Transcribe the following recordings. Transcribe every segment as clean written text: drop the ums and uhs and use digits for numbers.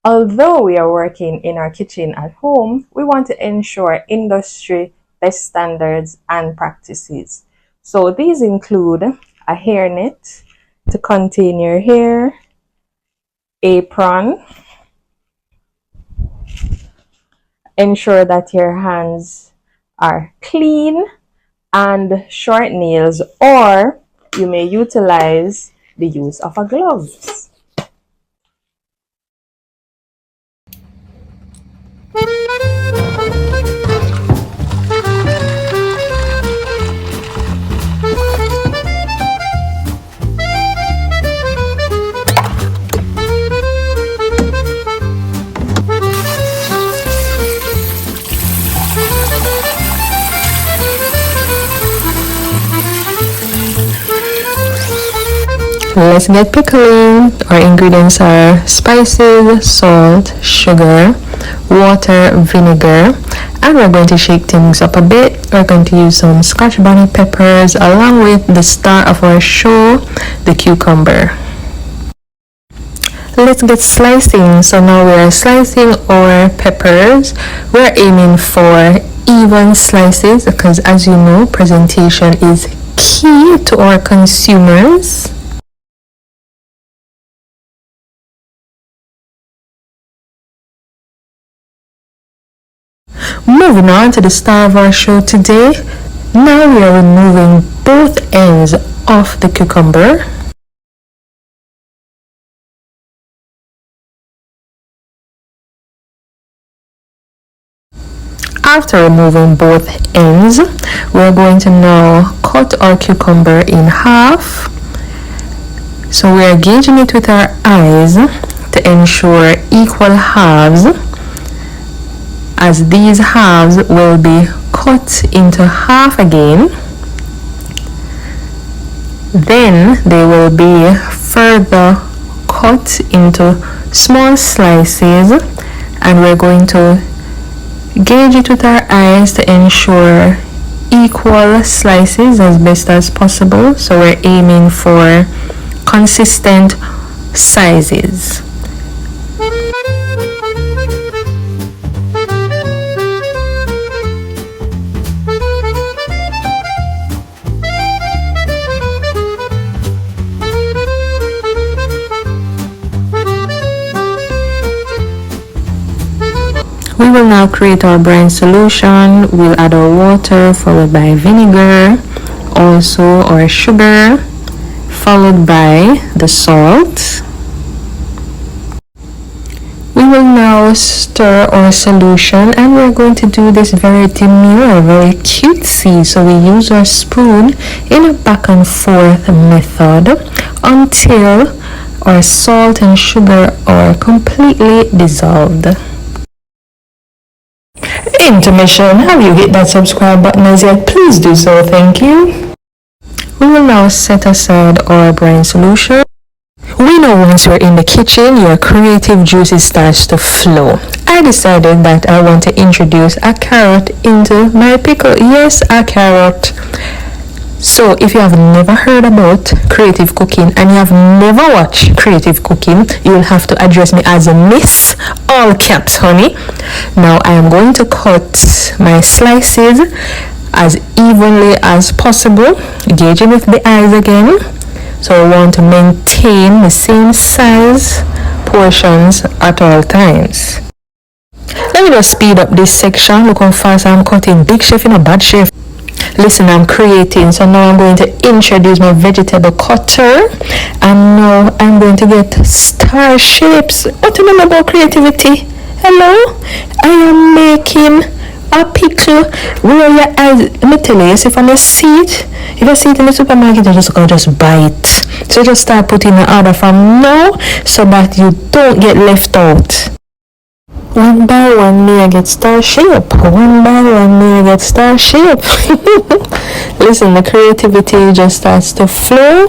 Although we are working in our kitchen at home, we want to ensure industry best standards and practices. So these include a hairnet to contain your hair, apron, ensure that your hands are clean, and short nails, or you may utilize the use of a gloves. Let's get pickling. Our ingredients are spices, salt, sugar, water, vinegar, and we're going to shake things up a bit. We're going to use some scotch bonnet peppers along with the star of our show, the cucumber. Let's get slicing. So now we are slicing our peppers. We're aiming for even slices because, as you know, presentation is key to our consumers. Moving on to the star of our show today. Now we are removing both ends of the cucumber. After removing both ends, we're going to now cut our cucumber in half. So we are gauging it with our eyes to ensure equal halves, as these halves will be cut into half again. Then they will be further cut into small slices, and we're going to gauge it with our eyes to ensure equal slices as best as possible. So we're aiming for consistent sizes. We will now create our brine solution. We'll add our water followed by vinegar, also our sugar, followed by the salt. We will now stir our solution, and we're going to do this very demure, very cutesy. So we use our spoon in a back and forth method until our salt and sugar are completely dissolved. Intermission. Have you hit that subscribe button as yet? Please do so, thank you. We will now set aside our brine solution. We know once you're in the kitchen, your creative juices starts to flow. I decided that I want to introduce a carrot into my pickle. Yes, a carrot. So if you have never heard about creative cooking and you have never watched creative cooking, you'll have to address me as a Miss all caps, honey. Now I am going to cut my slices as evenly as possible, gauging with the eyes again. So I want to maintain the same size portions at all times. Let me just speed up this section. Look how fast I'm cutting. Big chef in a bad chef. Listen, I'm creating, so now I'm going to introduce my vegetable cutter, and now I'm going to get star shapes. What do you know about creativity? Hello? I am making a pickle. Where your eyes? Let me tell you, if I see it, if I see it in the supermarket, you just buy it. So just start putting an order from now so that you don't get left out. One by one, may I get star shape. One by one, may I get star shape. Listen, the creativity just starts to flow.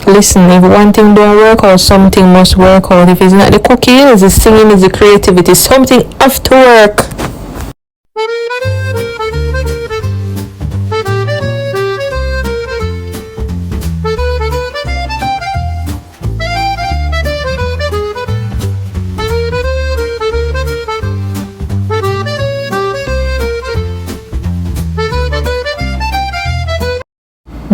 Listen, if one thing don't work out, something must work out. If it's not the cooking, it's the singing, it's the creativity. Something have to work.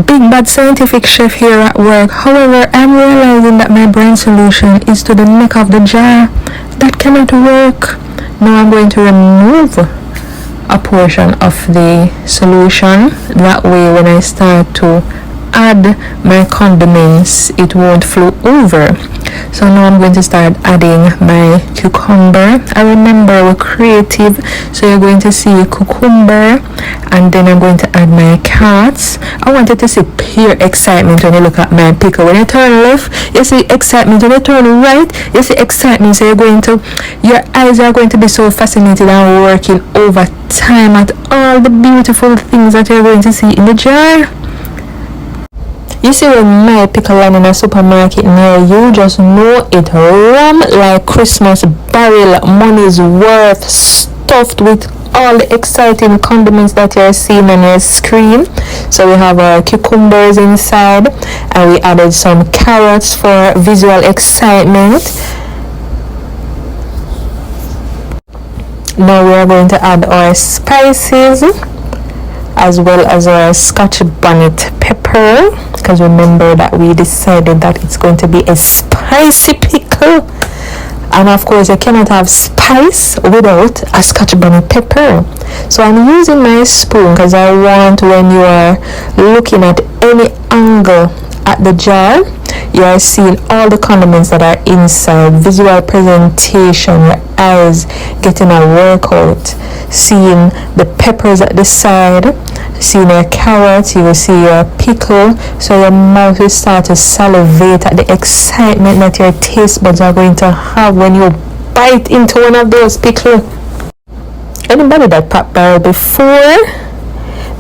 big bad scientific chef here at work. However, I'm realizing that my brine solution is to the neck of the jar. That cannot work. Now I'm going to remove a portion of the solution. That way when I start to add my condiments, it won't flow over. So now I'm going to start adding my cucumber. I remember we're creative, so you're going to see cucumber, and then I'm going to add my carrots. I wanted to see pure excitement when you look at my pickle. When you turn left, you see excitement. When you turn right, you see excitement. So your eyes are going to be so fascinated and working over time at all the beautiful things that you're going to see in the jar. You see, when my pickle land in a supermarket near you, just know it ram like Christmas barrel, money's worth, stuffed with all the exciting condiments that you're seeing on your screen. So we have our cucumbers inside, and we added some carrots for visual excitement. Now we are going to add our spices, as well as our Scotch bonnet pepper, because remember that we decided that it's going to be a spicy pickle, and of course you cannot have spice without a Scotch bonnet pepper. So I'm using my spoon because I want, when you are looking at any angle at the jar, you are seeing all the condiments that are inside. Visual presentation, your eyes getting a workout, seeing the peppers at the side, seeing your carrots, you will see your pickle, so your mouth will start to salivate at the excitement that your taste buds are going to have when you bite into one of those pickles. Anybody that popped barrel before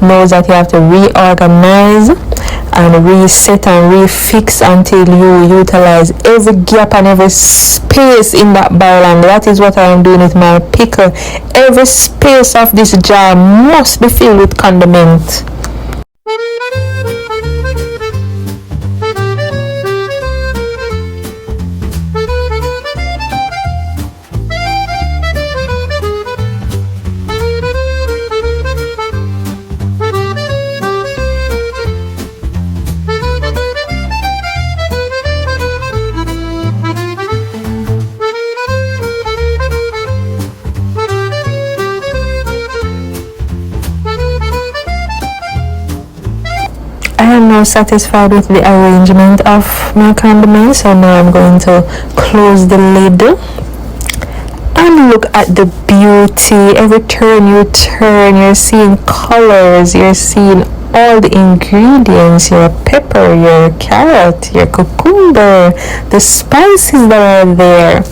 knows that you have to reorganize and reset and refix until you utilize every gap and every space in that barrel, and that is what I am doing with my pickle. Every space of this jar must be filled with condiment. I am now satisfied with the arrangement of my condiments, so now I'm going to close the lid and look at the beauty. Every turn you turn, you're seeing colors, you're seeing all the ingredients, your pepper, your carrot, your cucumber, the spices that are there.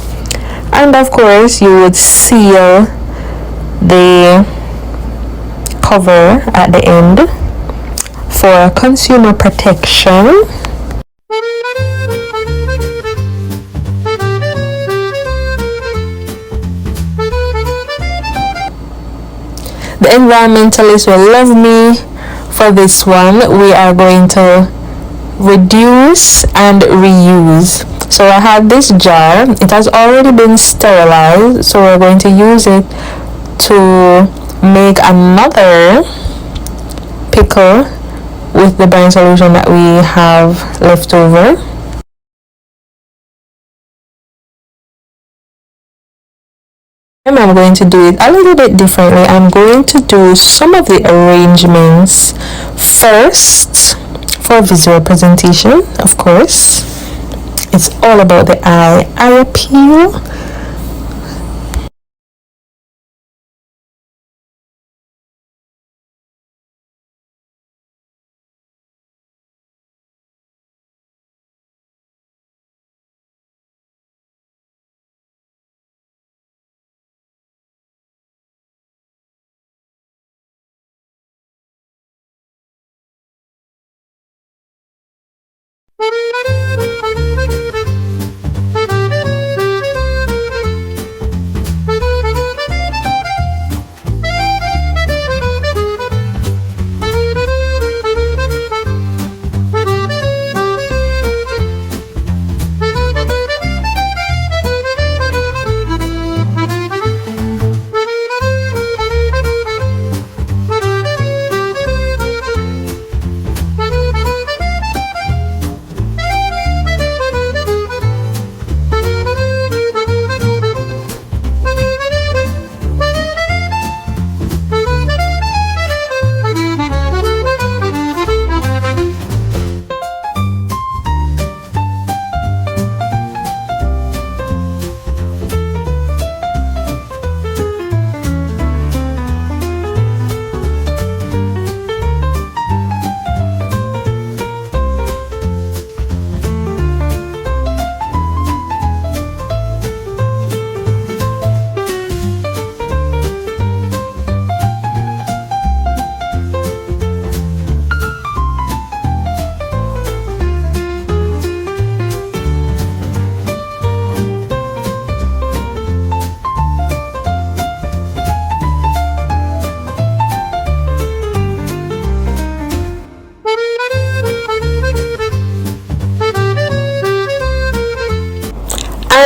And of course you would seal the cover at the end for consumer protection. The environmentalists will love me for this one. We are going to reduce and reuse. So I have this jar, it has already been sterilized, so we're going to use it to make another pickle with the brine solution that we have left over. And I'm going to do it a little bit differently. I'm going to do some of the arrangements first for visual presentation. Of course, it's all about the eye appeal.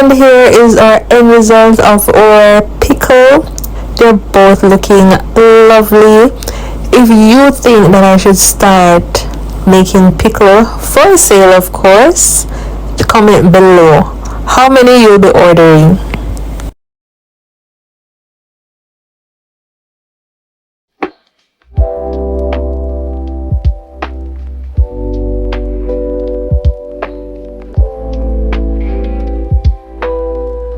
And here is our end result of our pickle. They're both looking lovely. If you think that I should start making pickle for sale, of course, comment below how many you'll be ordering.